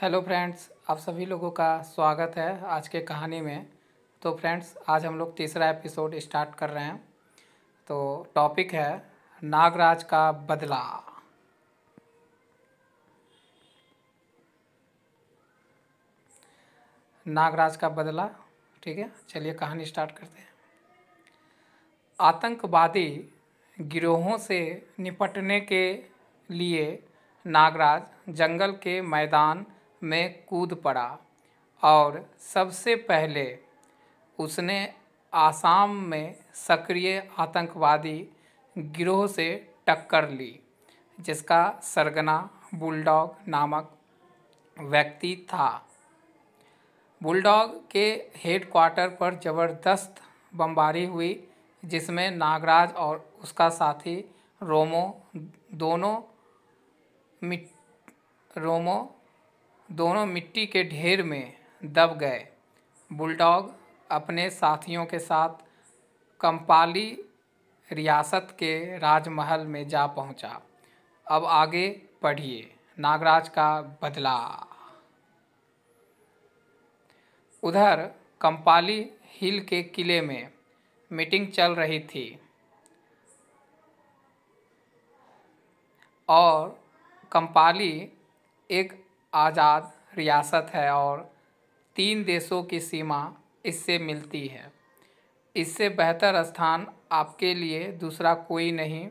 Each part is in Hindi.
हेलो फ्रेंड्स, आप सभी लोगों का स्वागत है आज के कहानी में। तो फ्रेंड्स, आज हम लोग तीसरा एपिसोड स्टार्ट कर रहे हैं। तो टॉपिक है नागराज का बदला। नागराज का बदला। ठीक है, चलिए कहानी स्टार्ट करते हैं। आतंकवादी गिरोहों से निपटने के लिए नागराज जंगल के मैदान में कूद पड़ा और सबसे पहले उसने आसाम में सक्रिय आतंकवादी गिरोह से टक्कर ली, जिसका सरगना बुलडॉग नामक व्यक्ति था। बुलडॉग के हेडक्वार्टर पर ज़बरदस्त बमबारी हुई, जिसमें नागराज और उसका साथी रोमो दोनों मिट्टी के ढेर में दब गए। बुलडॉग अपने साथियों के साथ कंपाली रियासत के राजमहल में जा पहुंचा। अब आगे पढ़िए, नागराज का बदला। उधर कंपाली हिल के किले में मीटिंग चल रही थी और कंपाली एक आज़ाद रियासत है और 3 देशों की सीमा इससे मिलती है। इससे बेहतर स्थान आपके लिए दूसरा कोई नहीं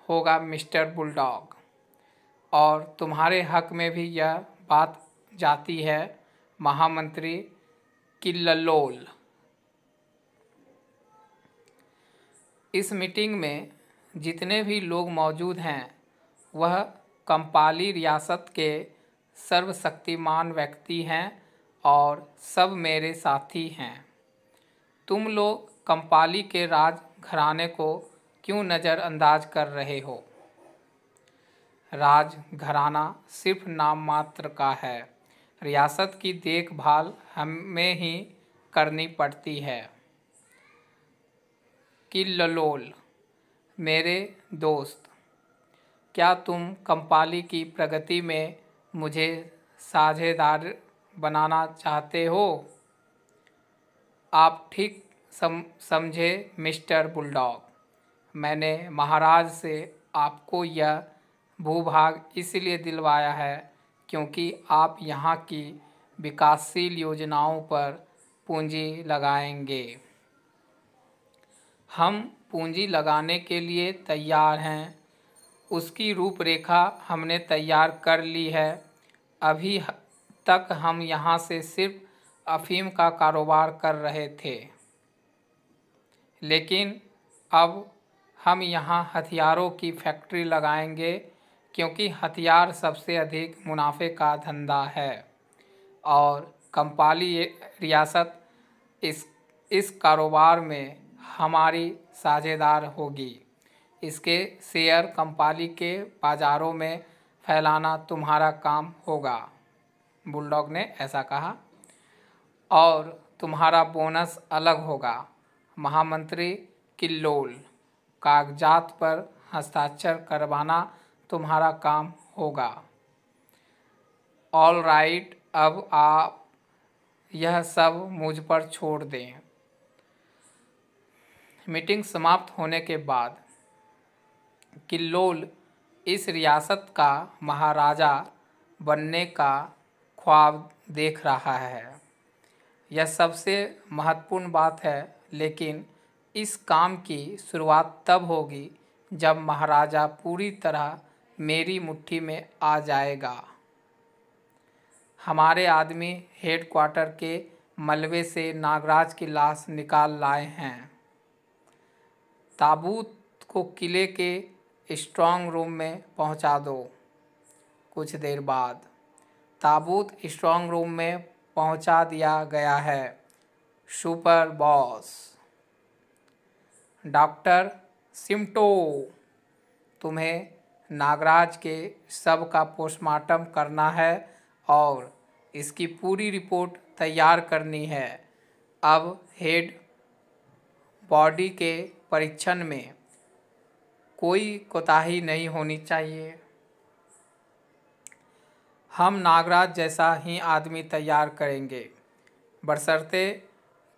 होगा मिस्टर बुलडॉग। और तुम्हारे हक में भी यह बात जाती है महामंत्री किल्लोल। इस मीटिंग में जितने भी लोग मौजूद हैं वह कंपाली रियासत के सर्वशक्तिमान व्यक्ति हैं और सब मेरे साथी हैं। तुम लोग कंपाली के राज घराने को क्यों नज़रअंदाज कर रहे हो? राज घराना सिर्फ नाम मात्र का है। रियासत की देखभाल हमें ही करनी पड़ती है। किल्लोल, मेरे दोस्त, क्या तुम कंपाली की प्रगति में मुझे साझेदार बनाना चाहते हो? आप ठीक समझे मिस्टर बुलडॉग। मैंने महाराज से आपको यह भूभाग इसलिए दिलवाया है क्योंकि आप यहाँ की विकासशील योजनाओं पर पूंजी लगाएंगे। हम पूंजी लगाने के लिए तैयार हैं। उसकी रूपरेखा हमने तैयार कर ली है। अभी तक हम यहाँ से सिर्फ अफीम का कारोबार कर रहे थे, लेकिन अब हम यहाँ हथियारों की फैक्ट्री लगाएंगे क्योंकि हथियार सबसे अधिक मुनाफे का धंधा है और कंपाली रियासत इस कारोबार में हमारी साझेदार होगी। इसके शेयर कंपाली के बाज़ारों में फैलाना तुम्हारा काम होगा, बुलडॉग ने ऐसा कहा, और तुम्हारा बोनस अलग होगा। महामंत्री किल्लोल, कागजात पर हस्ताक्षर करवाना तुम्हारा काम होगा। ऑल राइट, अब आप यह सब मुझ पर छोड़ दें। मीटिंग समाप्त होने के बाद किल्लोल इस रियासत का महाराजा बनने का ख्वाब देख रहा है। यह सबसे महत्वपूर्ण बात है, लेकिन इस काम की शुरुआत तब होगी जब महाराजा पूरी तरह मेरी मुट्ठी में आ जाएगा। हमारे आदमी हेडक्वार्टर के मलबे से नागराज की लाश निकाल लाए हैं। ताबूत को किले के स्ट्रांग रूम में पहुंचा दो। कुछ देर बाद ताबूत स्ट्रांग रूम में पहुंचा दिया गया है। सुपर बॉस डॉक्टर सिम्टो, तुम्हें नागराज के शव का पोस्टमार्टम करना है और इसकी पूरी रिपोर्ट तैयार करनी है। अब हेड बॉडी के परीक्षण में कोई कोताही नहीं होनी चाहिए। हम नागराज जैसा ही आदमी तैयार करेंगे, बशर्ते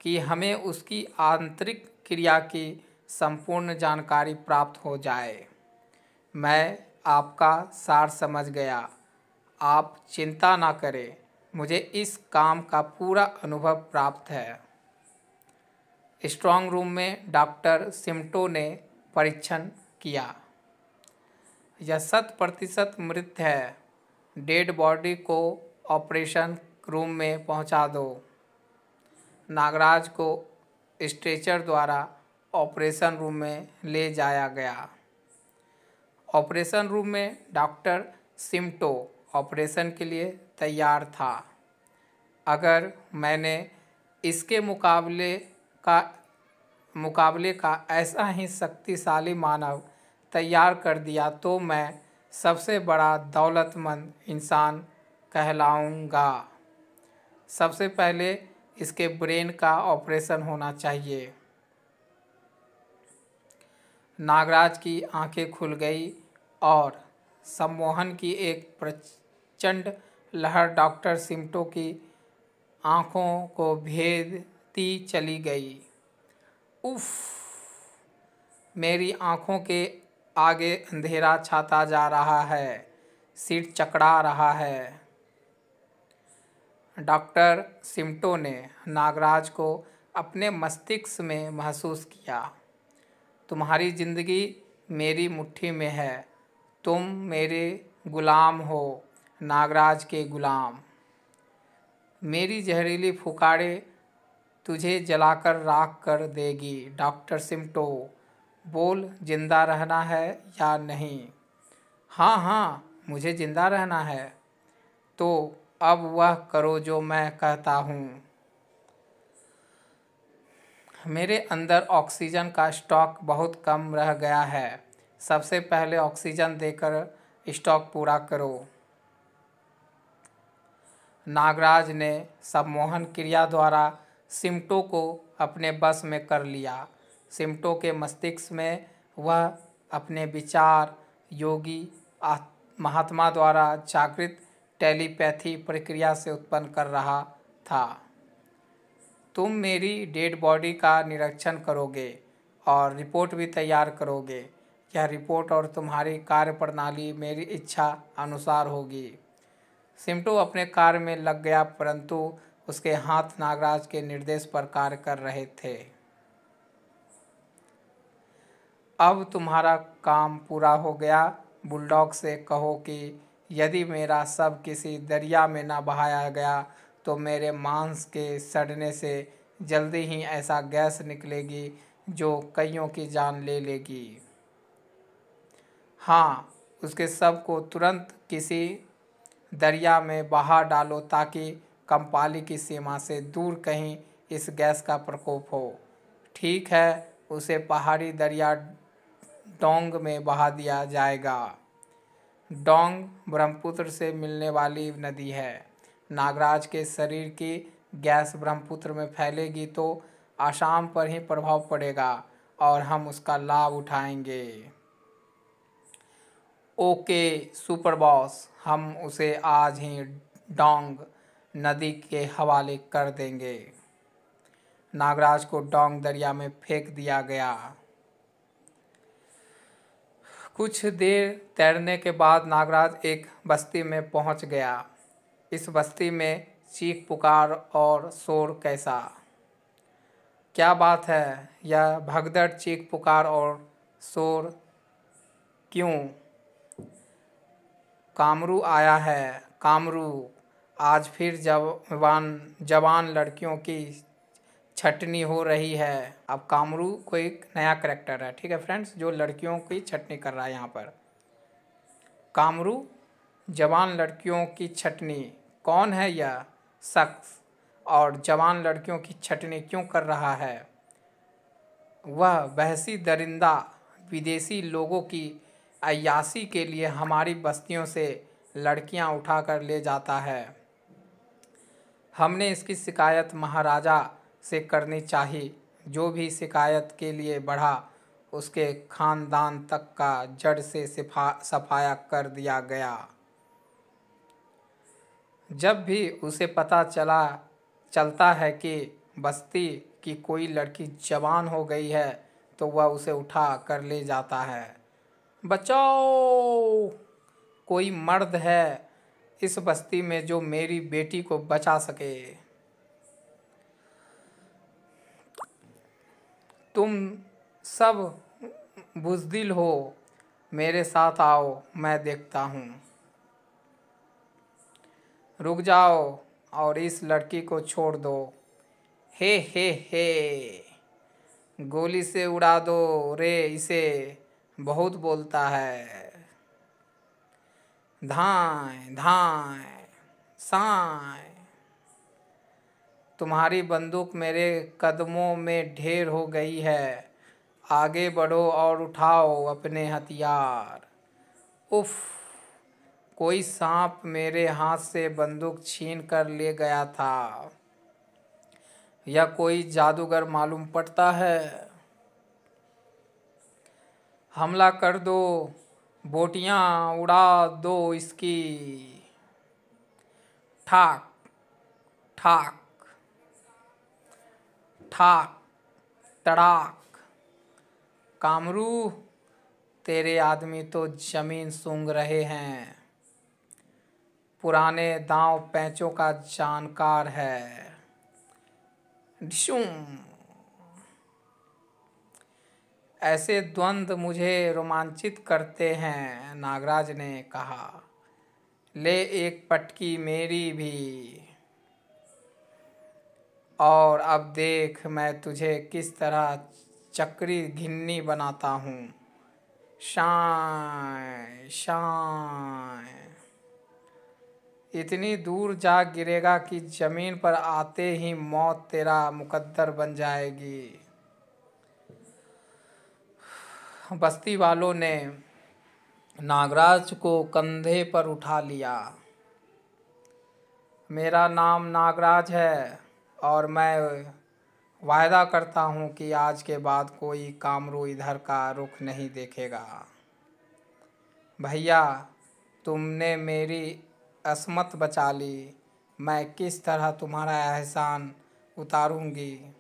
कि हमें उसकी आंतरिक क्रिया की संपूर्ण जानकारी प्राप्त हो जाए। मैं आपका सार समझ गया, आप चिंता ना करें, मुझे इस काम का पूरा अनुभव प्राप्त है। स्ट्रांग रूम में डॉक्टर सिम्टो ने परीक्षण किया। यह 100% मृत है। डेड बॉडी को ऑपरेशन रूम में पहुंचा दो। नागराज को स्ट्रेचर द्वारा ऑपरेशन रूम में ले जाया गया। ऑपरेशन रूम में डॉक्टर सिम्टो ऑपरेशन के लिए तैयार था। अगर मैंने इसके मुकाबले का ऐसा ही शक्तिशाली मानव तैयार कर दिया तो मैं सबसे बड़ा दौलतमंद इंसान कहलाऊंगा। सबसे पहले इसके ब्रेन का ऑपरेशन होना चाहिए। नागराज की आंखें खुल गई और सम्मोहन की एक प्रचंड लहर डॉक्टर सिम्टो की आंखों को भेदती चली गई। उफ! मेरी आंखों के आगे अंधेरा छाता जा रहा है, सिर चकरा रहा है। डॉक्टर सिम्टो ने नागराज को अपने मस्तिष्क में महसूस किया। तुम्हारी जिंदगी मेरी मुट्ठी में है, तुम मेरे गुलाम हो, नागराज के गुलाम। मेरी जहरीली फुकारें तुझे जलाकर राख कर देगी। डॉक्टर सिम्टो, बोल, जिंदा रहना है या नहीं? हाँ हाँ, मुझे जिंदा रहना है। तो अब वह करो जो मैं कहता हूँ। मेरे अंदर ऑक्सीजन का स्टॉक बहुत कम रह गया है। सबसे पहले ऑक्सीजन देकर स्टॉक पूरा करो। नागराज ने सम्मोहन क्रिया द्वारा सिम्टो को अपने बस में कर लिया। सिम्टो के मस्तिष्क में वह अपने विचार योगी महात्मा द्वारा जागृत टेलीपैथी प्रक्रिया से उत्पन्न कर रहा था। तुम मेरी डेड बॉडी का निरीक्षण करोगे और रिपोर्ट भी तैयार करोगे। यह रिपोर्ट और तुम्हारी कार्यप्रणाली मेरी इच्छा अनुसार होगी। सिम्टो अपने कार्य में लग गया, परंतु उसके हाथ नागराज के निर्देश पर कार्य कर रहे थे। अब तुम्हारा काम पूरा हो गया। बुलडॉग से कहो कि यदि मेरा शव किसी दरिया में न बहाया गया तो मेरे मांस के सड़ने से जल्दी ही ऐसा गैस निकलेगी जो कईयों की जान ले लेगी। हाँ, उसके शव को तुरंत किसी दरिया में बहा डालो ताकि कंपाली की सीमा से दूर कहीं इस गैस का प्रकोप हो। ठीक है, उसे पहाड़ी दरिया डोंग में बहा दिया जाएगा। डोंग ब्रह्मपुत्र से मिलने वाली नदी है। नागराज के शरीर की गैस ब्रह्मपुत्र में फैलेगी तो आसाम पर ही प्रभाव पड़ेगा और हम उसका लाभ उठाएंगे। ओके सुपर बॉस, हम उसे आज ही डोंग नदी के हवाले कर देंगे। नागराज को डोंग दरिया में फेंक दिया गया। कुछ देर तैरने के बाद नागराज एक बस्ती में पहुंच गया। इस बस्ती में चीख पुकार और शोर कैसा! क्या बात है, यह भगदड़ चीख पुकार और शोर क्यों? कामरू आया है। कामरू, आज फिर जवान लड़कियों की छटनी हो रही है। अब कामरू कोई एक नया करेक्टर है, ठीक है फ्रेंड्स, जो लड़कियों की छटनी कर रहा है यहाँ पर। कामरू, जवान लड़कियों की छटनी। कौन है यह शख्स और जवान लड़कियों की छटनी क्यों कर रहा है? वह बहसी दरिंदा विदेशी लोगों की अय्याशी के लिए हमारी बस्तियों से लड़कियां उठाकर ले जाता है। हमने इसकी शिकायत महाराजा से करनी चाहिए। जो भी शिकायत के लिए बढ़ा उसके खानदान तक का जड़ से सफाया कर दिया गया। जब भी उसे पता चलता है कि बस्ती की कोई लड़की जवान हो गई है तो वह उसे उठा कर ले जाता है। बचाओ! कोई मर्द है इस बस्ती में जो मेरी बेटी को बचा सके। तुम सब बुज़दिल हो, मेरे साथ आओ, मैं देखता हूँ। रुक जाओ और इस लड़की को छोड़ दो। हे, गोली से उड़ा दो रे इसे, बहुत बोलता है। धाएं धाएं साएं, तुम्हारी बंदूक मेरे कदमों में ढेर हो गई है। आगे बढ़ो और उठाओ अपने हथियार। उफ! कोई सांप मेरे हाथ से बंदूक छीन कर ले गया था। यह कोई जादूगर मालूम पड़ता है। हमला कर दो, बोटियां उड़ा दो इसकी। ठाक ठाक ठाक तड़ाक। कामरू, तेरे आदमी तो जमीन सूंघ रहे हैं। पुराने दांव पैंचों का जानकार है। डिशुम! ऐसे द्वंद्व मुझे रोमांचित करते हैं, नागराज ने कहा। ले एक पटकी मेरी भी, और अब देख मैं तुझे किस तरह चक्री घिन्नी बनाता हूँ। शाय शाय। इतनी दूर जा गिरेगा कि जमीन पर आते ही मौत तेरा मुकद्दर बन जाएगी। बस्ती वालों ने नागराज को कंधे पर उठा लिया। मेरा नाम नागराज है और मैं वायदा करता हूँ कि आज के बाद कोई कामरू इधर का रुख नहीं देखेगा। भैया, तुमने मेरी अस्मत बचा ली। मैं किस तरह तुम्हारा एहसान उतारूंगी।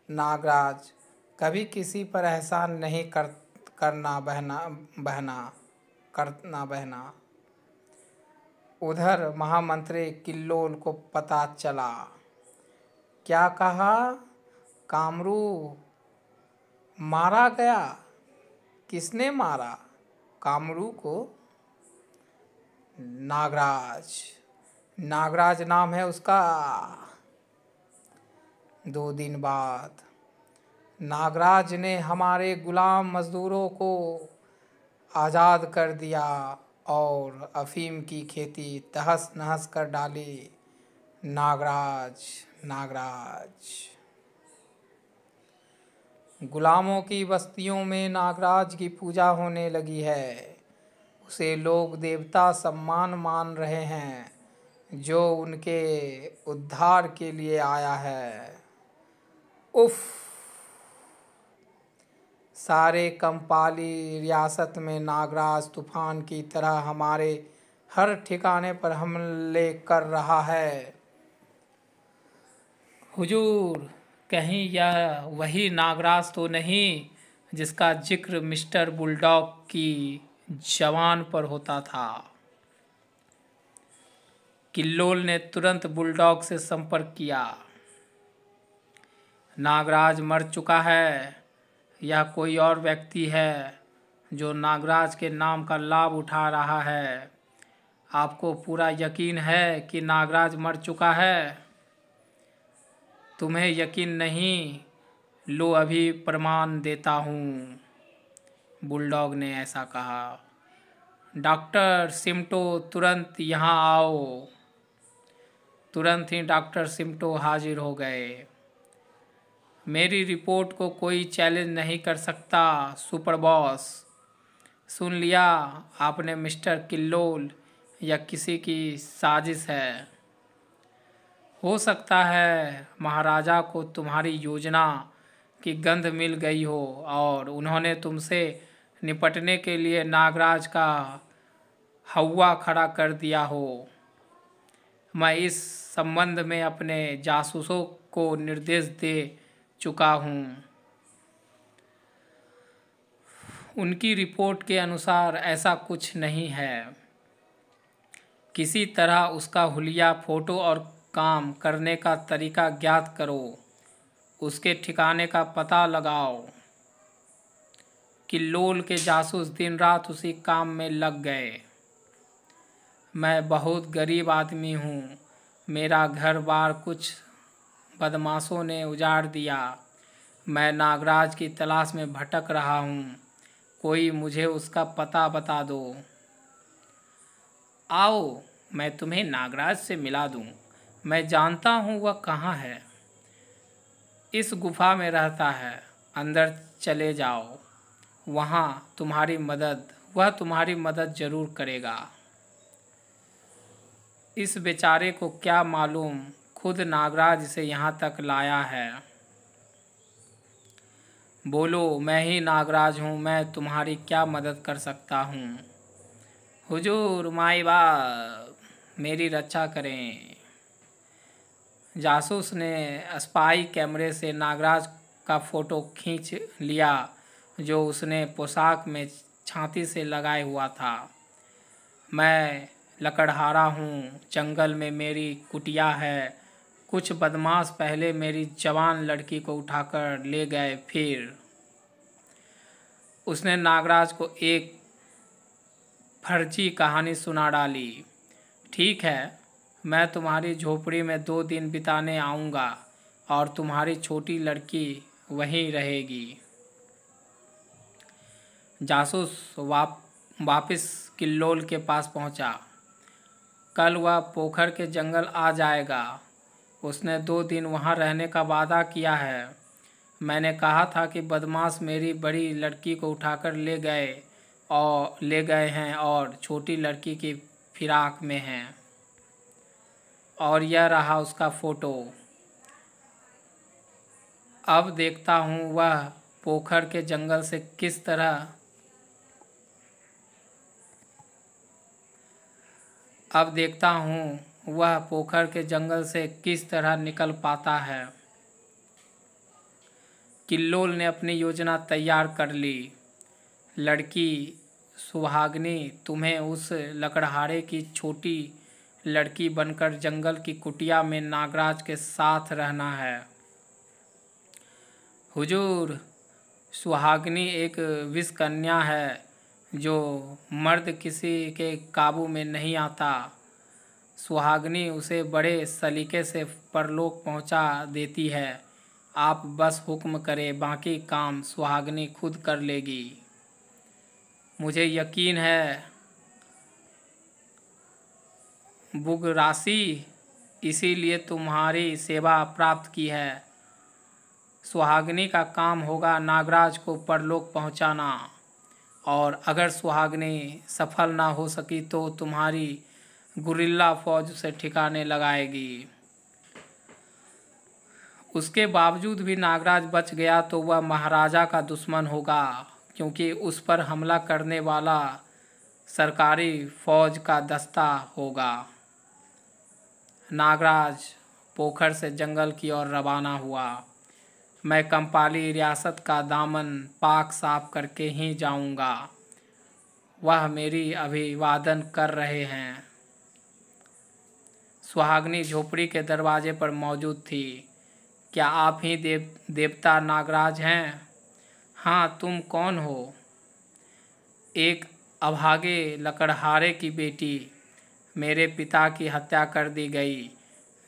नागराज, कभी किसी पर एहसान नहीं करना बहना। उधर महामंत्री किल्लोल को पता चला। क्या कहा? कामरू मारा गया? किसने मारा कामरू को? नागराज नाम है उसका। 2 दिन बाद नागराज ने हमारे गुलाम मजदूरों को आज़ाद कर दिया और अफीम की खेती तहस नहस कर डाली। नागराज। गुलामों की बस्तियों में नागराज की पूजा होने लगी है। उसे लोग देवता सम्मान मान रहे हैं, जो उनके उद्धार के लिए आया है। उफ! सारे कंपाली रियासत में नागराज तूफान की तरह हमारे हर ठिकाने पर हमले कर रहा है। हुजूर, कहीं यह वही नागराज तो नहीं जिसका जिक्र मिस्टर बुलडॉग की जवान पर होता था? किल्लोल ने तुरंत बुलडॉग से संपर्क किया। नागराज मर चुका है। यह कोई और व्यक्ति है जो नागराज के नाम का लाभ उठा रहा है। आपको पूरा यकीन है कि नागराज मर चुका है? तुम्हें यकीन नहीं? लो अभी प्रमाण देता हूँ। बुलडॉग ने ऐसा कहा। डॉक्टर सिमटो, तुरंत यहाँ आओ। तुरंत ही डॉक्टर सिमटो हाजिर हो गए। मेरी रिपोर्ट को कोई चैलेंज नहीं कर सकता सुपर बॉस। सुन लिया आपने मिस्टर किल्लोल, या किसी की साजिश है? हो सकता है महाराजा को तुम्हारी योजना की गंध मिल गई हो और उन्होंने तुमसे निपटने के लिए नागराज का हौवा खड़ा कर दिया हो। मैं इस संबंध में अपने जासूसों को निर्देश दे चुका हूँ। उनकी रिपोर्ट के अनुसार ऐसा कुछ नहीं है। किसी तरह उसका हुलिया फोटो और काम करने का तरीका ज्ञात करो। उसके ठिकाने का पता लगाओ। किल्लोल के जासूस दिन रात उसी काम में लग गए। मैं बहुत गरीब आदमी हूँ। मेरा घर बार कुछ बदमाशों ने उजाड़ दिया। मैं नागराज की तलाश में भटक रहा हूँ। कोई मुझे उसका पता बता दो। आओ, मैं तुम्हें नागराज से मिला दूँ। मैं जानता हूँ वह कहाँ है। इस गुफा में रहता है। अंदर चले जाओ। वह तुम्हारी मदद ज़रूर करेगा। इस बेचारे को क्या मालूम, खुद नागराज इसे यहाँ तक लाया है। बोलो, मैं ही नागराज हूँ। मैं तुम्हारी क्या मदद कर सकता हूँ। हुजूर, माई बाप, मेरी रक्षा करें। जासूस ने स्पाई कैमरे से नागराज का फ़ोटो खींच लिया जो उसने पोशाक में छाती से लगाए हुआ था। मैं लकड़हारा हूँ। जंगल में मेरी कुटिया है। कुछ बदमाश पहले मेरी जवान लड़की को उठाकर ले गए। फिर उसने नागराज को एक फर्जी कहानी सुना डाली। ठीक है, मैं तुम्हारी झोपड़ी में 2 दिन बिताने आऊँगा और तुम्हारी छोटी लड़की वहीं रहेगी। जासूस वापस किल्लोल के पास पहुंचा। कल वह पोखर के जंगल आ जाएगा। उसने 2 दिन वहां रहने का वादा किया है। मैंने कहा था कि बदमाश मेरी बड़ी लड़की को उठाकर ले गए हैं और छोटी लड़की की फिराक में हैं। और यह रहा उसका फ़ोटो। अब देखता हूँ वह पोखर के जंगल से किस तरह निकल पाता है। किल्लोल ने अपनी योजना तैयार कर ली। लड़की सुहागनी, तुम्हें उस लकड़हारे की छोटी लड़की बनकर जंगल की कुटिया में नागराज के साथ रहना है। हुजूर, सुहागनी एक विषकन्या है जो मर्द किसी के काबू में नहीं आता। सुहागनी उसे बड़े सलीके से परलोक पहुंचा देती है। आप बस हुक्म करें, बाकी काम सुहागनी खुद कर लेगी। मुझे यकीन है बुगरासी, इसीलिए तुम्हारी सेवा प्राप्त की है। सुहागनी का काम होगा नागराज को परलोक पहुंचाना, और अगर सुहागनी सफल ना हो सकी तो तुम्हारी गुरिल्ला फौज उसे ठिकाने लगाएगी। उसके बावजूद भी नागराज बच गया तो वह महाराजा का दुश्मन होगा, क्योंकि उस पर हमला करने वाला सरकारी फौज का दस्ता होगा। नागराज पोखर से जंगल की ओर रवाना हुआ। मैं कंपाली रियासत का दामन पाक साफ करके ही जाऊंगा। वह मेरी अभिवादन कर रहे हैं। सुहागनी झोपड़ी के दरवाजे पर मौजूद थी। क्या आप ही देवता नागराज हैं? हाँ, तुम कौन हो? एक अभागे लकड़हारे की बेटी। मेरे पिता की हत्या कर दी गई।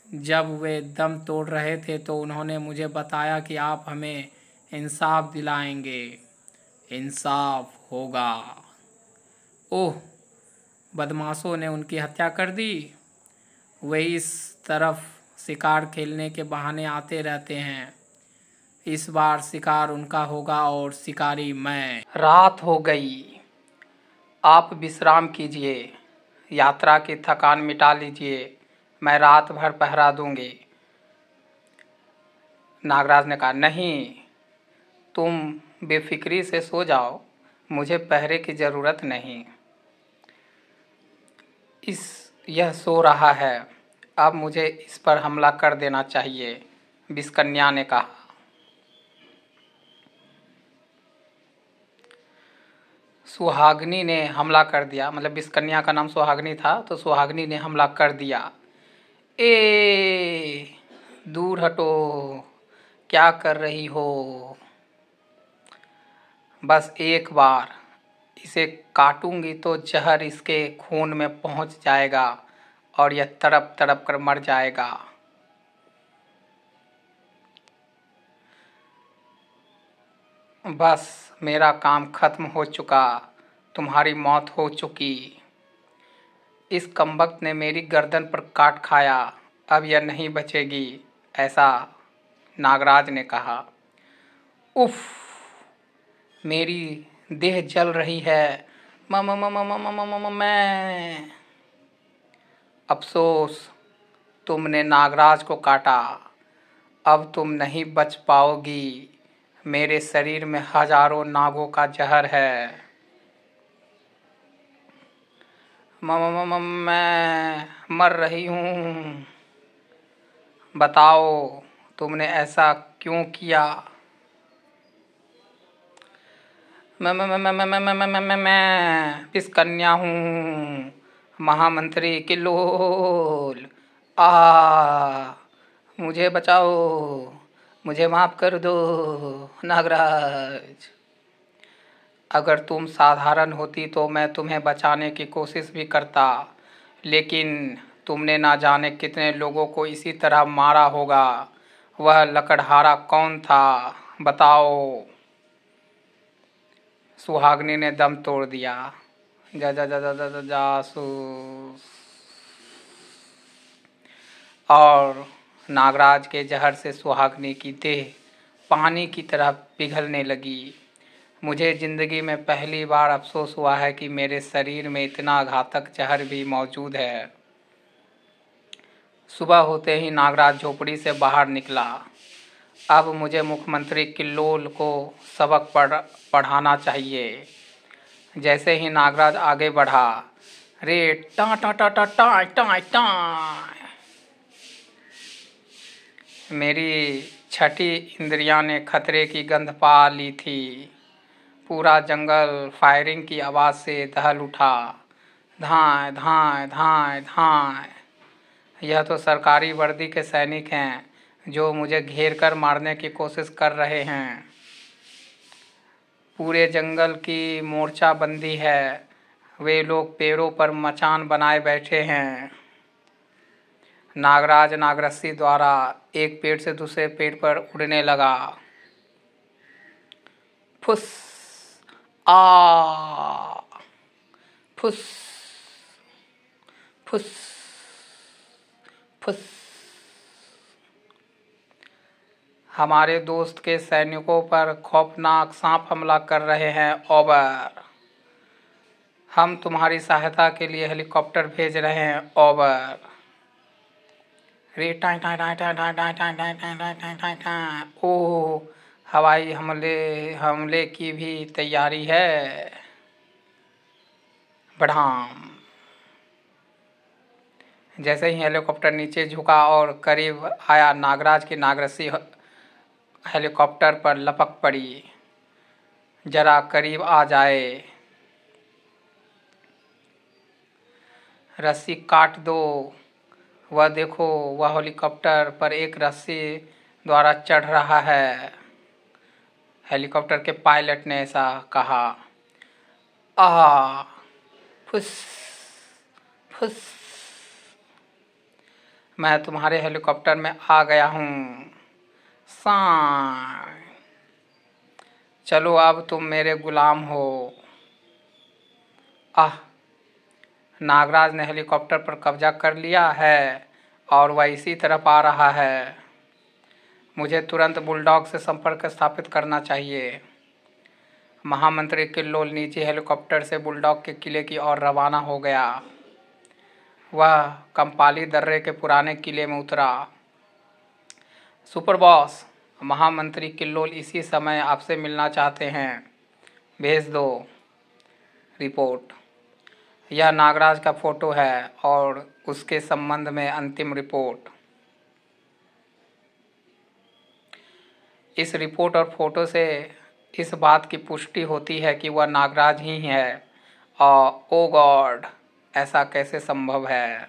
जब वे दम तोड़ रहे थे तो उन्होंने मुझे बताया कि आप हमें इंसाफ दिलाएंगे। इंसाफ होगा। ओह, बदमाशों ने उनकी हत्या कर दी। वे इस तरफ शिकार खेलने के बहाने आते रहते हैं। इस बार शिकार उनका होगा और शिकारी मैं। रात हो गई। आप विश्राम कीजिए। यात्रा की थकान मिटा लीजिए। मैं रात भर पहरा दूंगी। नागराज ने कहा, नहीं, तुम बेफिक्री से सो जाओ। मुझे पहरे की ज़रूरत नहीं। यह सो रहा है। अब मुझे इस पर हमला कर देना चाहिए, विषकन्या ने कहा। सुहागिनी ने हमला कर दिया, मतलब विषकन्या का नाम सुहागिनी था, तो सुहागिनी ने हमला कर दिया। दूर हटो, क्या कर रही हो? बस एक बार इसे काटूंगी तो जहर इसके खून में पहुंच जाएगा और यह तड़प तड़प कर मर जाएगा। बस मेरा काम खत्म हो चुका, तुम्हारी मौत हो चुकी। इस कमबख्त ने मेरी गर्दन पर काट खाया, अब यह नहीं बचेगी, ऐसा नागराज ने कहा। उफ, मेरी देह जल रही है। मैं अफसोस, तुमने नागराज को काटा, अब तुम नहीं बच पाओगी। मेरे शरीर में हजारों नागों का जहर है। मैं मर रही हूँ। बताओ, तुमने ऐसा क्यों किया? मैं विषकन्या हूँ, महामंत्री किल्लोल। मुझे बचाओ, मुझे माफ़ कर दो नागराज। अगर तुम साधारण होती तो मैं तुम्हें बचाने की कोशिश भी करता, लेकिन तुमने ना जाने कितने लोगों को इसी तरह मारा होगा। वह लकड़हारा कौन था, बताओ? सुहागिनी ने दम तोड़ दिया। जा जा जा जा जा जासूस। और नागराज के जहर से सुहागिनी की देह पानी की तरह पिघलने लगी। मुझे ज़िंदगी में पहली बार अफसोस हुआ है कि मेरे शरीर में इतना घातक जहर भी मौजूद है। सुबह होते ही नागराज झोपड़ी से बाहर निकला। अब मुझे मुख्यमंत्री किल्लोल को सबक पढ़ाना चाहिए। जैसे ही नागराज आगे बढ़ा, रे टा टा टा टा टा टा टा, मेरी छठी इंद्रियां ने खतरे की गंध पा ली थी। पूरा जंगल फायरिंग की आवाज़ से दहल उठा। धाए धाए धाए धाए। यह तो सरकारी वर्दी के सैनिक हैं जो मुझे घेर कर मारने की कोशिश कर रहे हैं। पूरे जंगल की मोर्चाबंदी है। वे लोग पेड़ों पर मचान बनाए बैठे हैं। नागराज नागरस्सी द्वारा एक पेड़ से दूसरे पेड़ पर उड़ने लगा। फुस आ, फुस फुस फुस। हमारे दोस्त के सैनिकों पर खौफनाक सांप हमला कर रहे हैं। ओवर। हम तुम्हारी सहायता के लिए हेलीकॉप्टर भेज रहे हैं। ओवर। रे टाइ टाइ टाइ टाइ टाइ टाइ टाइ टाइ टाइ टाइ टाइ टाइ टाइ। ओह, हवाई हमले की भी तैयारी है। बढ़ाम। जैसे ही हेलीकॉप्टर नीचे झुका और करीब आया, नागराज की नागरस्सी हेलीकॉप्टर पर लपक पड़ी। जरा करीब आ जाए, रस्सी काट दो। वह देखो, वह हेलीकॉप्टर पर एक रस्सी द्वारा चढ़ रहा है। हेलीकॉप्टर के पायलट ने ऐसा कहा। फुस फुस। मैं तुम्हारे हेलीकॉप्टर में आ गया हूँ। साई। चलो, अब तुम मेरे गुलाम हो। नागराज ने हेलीकॉप्टर पर कब्जा कर लिया है और वह इसी तरफ आ रहा है। मुझे तुरंत बुलडॉग से संपर्क स्थापित करना चाहिए। महामंत्री किल्लोल निजी हेलीकॉप्टर से बुलडॉग के किले की ओर रवाना हो गया। वह कंपाली दर्रे के पुराने किले में उतरा। सुपर बॉस, महामंत्री किल्लोल इसी समय आपसे मिलना चाहते हैं, भेज दो रिपोर्ट। यह नागराज का फ़ोटो है और उसके संबंध में अंतिम रिपोर्ट। इस रिपोर्ट और फोटो से इस बात की पुष्टि होती है कि वह नागराज ही है। और ओ गॉड, ऐसा कैसे संभव है?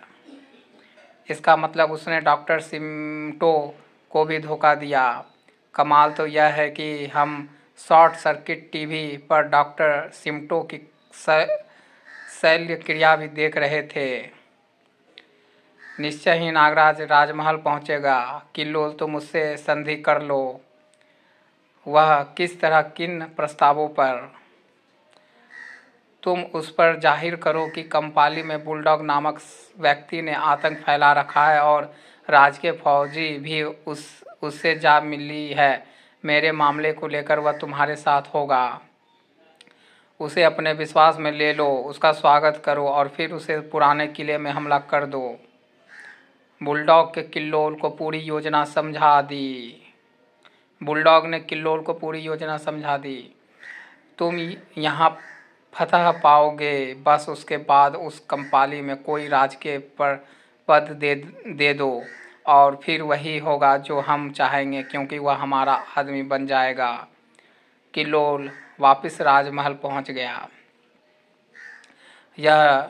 इसका मतलब उसने डॉक्टर सिमटो को भी धोखा दिया। कमाल तो यह है कि हम शॉर्ट सर्किट टीवी पर डॉक्टर सिमटो की शल्य क्रिया भी देख रहे थे। निश्चय ही नागराज राजमहल पहुंचेगा। किल्लोल, तुम उससे संधि कर लो। वह किस तरह, किन प्रस्तावों पर? तुम उस पर जाहिर करो कि कंपाली में बुलडॉग नामक व्यक्ति ने आतंक फैला रखा है और राजकीय फौजी भी उससे जा मिली है। मेरे मामले को लेकर वह तुम्हारे साथ होगा। उसे अपने विश्वास में ले लो, उसका स्वागत करो और फिर उसे पुराने किले में हमला कर दो। बुलडॉग के किल्लोल को पूरी योजना समझा दी। बुलडॉग ने किल्लोल को पूरी योजना समझा दी। तुम यहाँ फतह पाओगे, बस उसके बाद उस कंपाली में कोई राजकीय पद दे दो और फिर वही होगा जो हम चाहेंगे, क्योंकि वह हमारा आदमी बन जाएगा। किल्लोल वापस राजमहल पहुंच गया। यह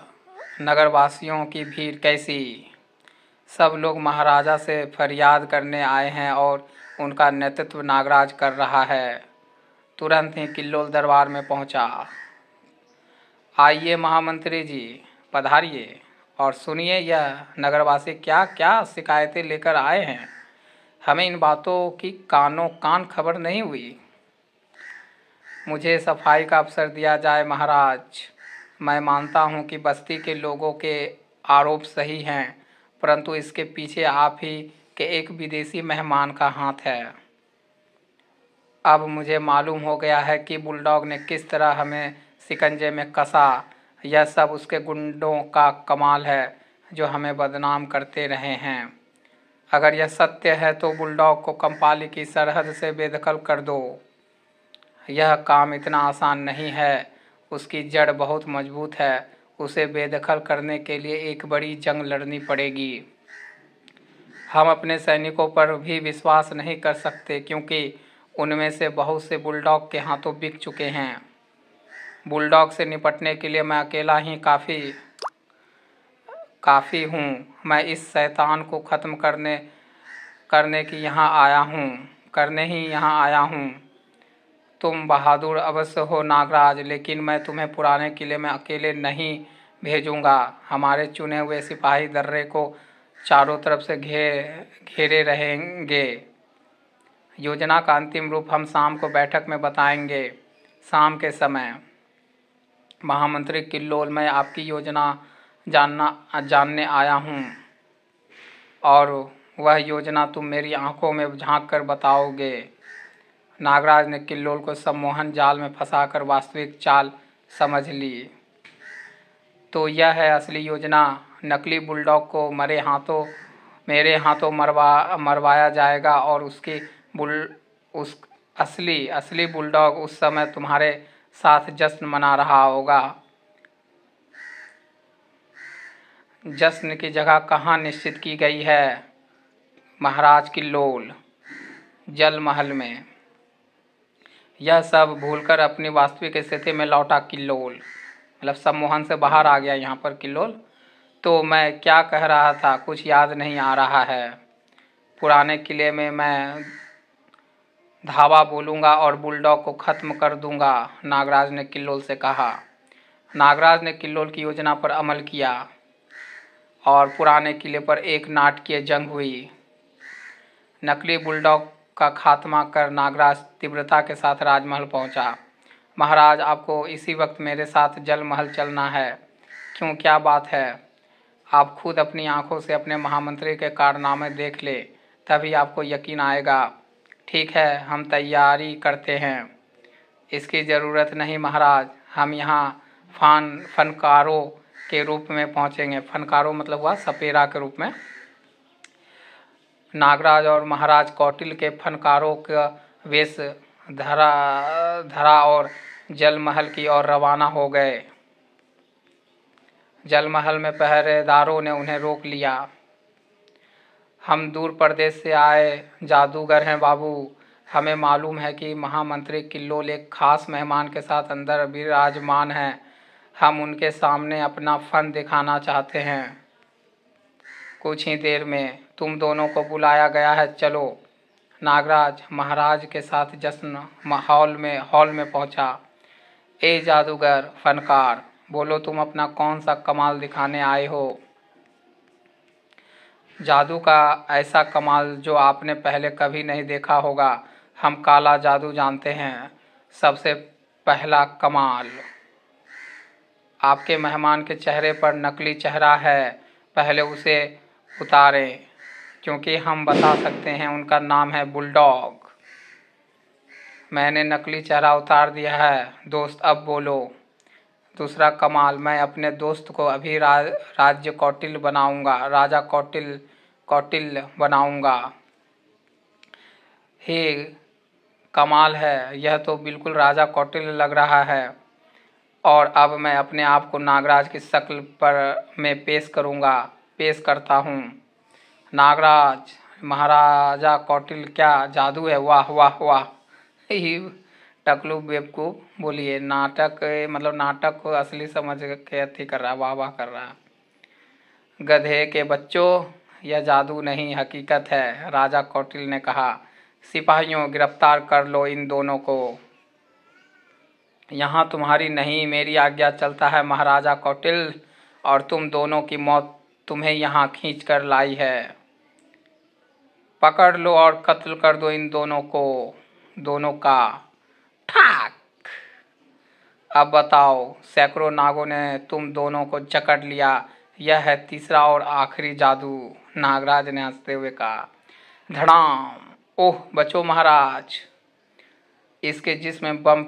नगरवासियों की भीड़ कैसी? सब लोग महाराजा से फरियाद करने आए हैं और उनका नेतृत्व नागराज कर रहा है। तुरंत ही किल्लोल दरबार में पहुंचा। आइए महामंत्री जी, पधारिए और सुनिए यह नगरवासी क्या क्या शिकायतें लेकर आए हैं। हमें इन बातों की कानों कान खबर नहीं हुई। मुझे सफाई का अवसर दिया जाए महाराज। मैं मानता हूँ कि बस्ती के लोगों के आरोप सही हैं, परंतु इसके पीछे आप ही के एक विदेशी मेहमान का हाथ है। अब मुझे मालूम हो गया है कि बुलडॉग ने किस तरह हमें शिकंजे में कसा। यह सब उसके गुंडों का कमाल है जो हमें बदनाम करते रहे हैं। अगर यह सत्य है तो बुलडॉग को कंपाली की सरहद से बेदखल कर दो। यह काम इतना आसान नहीं है, उसकी जड़ बहुत मजबूत है। उसे बेदखल करने के लिए एक बड़ी जंग लड़नी पड़ेगी। हम अपने सैनिकों पर भी विश्वास नहीं कर सकते, क्योंकि उनमें से बहुत से बुलडॉग के हाथों बिक चुके हैं। बुलडॉग से निपटने के लिए मैं अकेला ही काफ़ी हूँ। मैं इस शैतान को ख़त्म करने ही यहाँ आया हूँ। तुम बहादुर अवश्य हो नागराज, लेकिन मैं तुम्हें पुराने किले में अकेले नहीं भेजूँगा। हमारे चुने हुए सिपाही दर्रे को चारों तरफ से घेरे रहेंगे। योजना का अंतिम रूप हम शाम को बैठक में बताएंगे। शाम के समय महामंत्री किल्लोल, मैं आपकी योजना जानने आया हूँ और वह योजना तुम मेरी आंखों में झांक कर बताओगे। नागराज ने किल्लोल को सम्मोहन जाल में फंसाकर वास्तविक चाल समझ ली। तो यह है असली योजना। नकली बुलडॉग को मेरे हाथों मरवाया जाएगा और उस असली बुलडॉग उस समय तुम्हारे साथ जश्न मना रहा होगा। जश्न की जगह कहाँ निश्चित की गई है महाराज किल्लोल? जल महल में। यह सब भूलकर अपनी वास्तविक स्थिति में लौटा किल्लोल, मतलब सम्मोहन से बाहर आ गया यहाँ पर किल्लोल। तो मैं क्या कह रहा था, कुछ याद नहीं आ रहा है। पुराने किले में मैं धावा बोलूँगा और बुलडॉग को ख़त्म कर दूँगा, नागराज ने किल्लोल से कहा। नागराज ने किल्लोल की योजना पर अमल किया और पुराने किले पर एक नाटकीय जंग हुई। नकली बुलडॉग का खात्मा कर नागराज तीव्रता के साथ राजमहल पहुंचा। महाराज, आपको इसी वक्त मेरे साथ जल महल चलना है। क्यों, क्या बात है? आप खुद अपनी आंखों से अपने महामंत्री के कारनामे देख ले, तभी आपको यकीन आएगा। ठीक है, हम तैयारी करते हैं। इसकी ज़रूरत नहीं महाराज, हम यहाँ फनकारों के रूप में पहुँचेंगे। फनकारों मतलब हुआ सपेरा के रूप में। नागराज और महाराज कौटिल्य के फनकारों का वेश धरा और जल महल की ओर रवाना हो गए। जलमहल में पहरेदारों ने उन्हें रोक लिया। हम दूर प्रदेश से आए जादूगर हैं बाबू। हमें मालूम है कि महामंत्री किल्लोल एक खास मेहमान के साथ अंदर विराजमान हैं। हम उनके सामने अपना फन दिखाना चाहते हैं। कुछ ही देर में तुम दोनों को बुलाया गया है, चलो। नागराज महाराज के साथ जश्न हॉल में पहुंचा। ए जादूगर फनकार, बोलो तुम अपना कौन सा कमाल दिखाने आए हो। जादू का ऐसा कमाल जो आपने पहले कभी नहीं देखा होगा। हम काला जादू जानते हैं। सबसे पहला कमाल, आपके मेहमान के चेहरे पर नकली चेहरा है, पहले उसे उतारें, क्योंकि हम बता सकते हैं उनका नाम है बुलडॉग। मैंने नकली चेहरा उतार दिया है दोस्त, अब बोलो। दूसरा कमाल, मैं अपने दोस्त को अभी राज्य कौटिल्य बनाऊंगा, राजा कौटिल्य बनाऊंगा। हे कमाल है, यह तो बिल्कुल राजा कौटिल्य लग रहा है। और अब मैं अपने आप को नागराज की शक्ल में पेश करता हूँ। नागराज महाराजा कौटिल्य, क्या जादू है, वाह वाह वाह। ही टकलू बेवकूफ़, बोलिए नाटक मतलब नाटक को असली समझ के अथी कर रहा, वाह वाह कर रहा। गधे के बच्चों, यह जादू नहीं हकीकत है, राजा कौटिल्य ने कहा। सिपाहियों, गिरफ्तार कर लो इन दोनों को। यहाँ तुम्हारी नहीं मेरी आज्ञा चलता है महाराजा कौटिल्य, और तुम दोनों की मौत तुम्हें यहाँ खींच कर लाई है। पकड़ लो और कत्ल कर दो इन दोनों का। ठाक। अब बताओ, सैकड़ों नागों ने तुम दोनों को जकड़ लिया, यह है तीसरा और आखिरी जादू, नागराज ने हंसते हुए कहा। धड़ाम। ओह बचो महाराज, इसके जिस्म में बम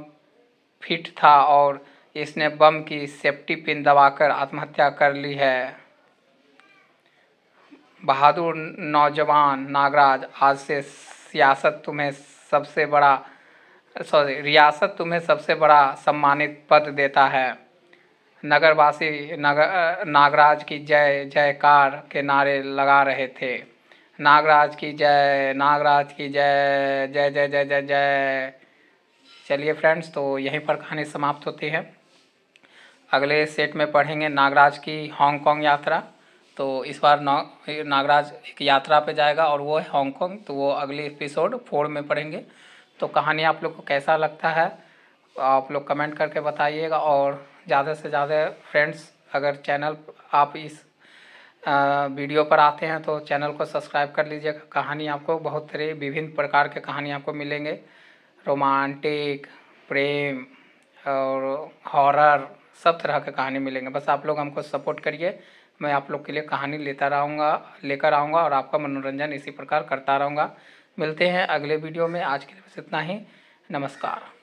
फिट था और इसने बम की सेफ्टी पिन दबाकर आत्महत्या कर ली है। बहादुर नौजवान नागराज, आज से रियासत तुम्हें सबसे बड़ा सम्मानित पद देता है। नगरवासी नागराज की जय जयकार के नारे लगा रहे थे। नागराज की जय, नागराज की जय, जय जय जय जय जय। चलिए फ्रेंड्स, तो यहीं पर कहानी समाप्त होती है। अगले सेट में पढ़ेंगे नागराज की हांगकांग यात्रा। तो इस बार नागराज एक यात्रा पे जाएगा और वो है हांगकांग, तो वो अगले एपिसोड 4 में पढ़ेंगे। तो कहानी आप लोग को कैसा लगता है आप लोग कमेंट करके बताइएगा। और ज़्यादा से ज़्यादा फ्रेंड्स, अगर चैनल आप इस वीडियो पर आते हैं तो चैनल को सब्सक्राइब कर लीजिएगा। कहानी आपको बहुत तरह विभिन्न प्रकार के कहानी आपको मिलेंगे, रोमांटिक, प्रेम और हॉरर, सब तरह के कहानी मिलेंगे। बस आप लोग हमको सपोर्ट करिए, मैं आप लोग के लिए कहानी लेकर आऊँगा और आपका मनोरंजन इसी प्रकार करता रहूँगा। मिलते हैं अगले वीडियो में, आज के लिए बस इतना ही। नमस्कार।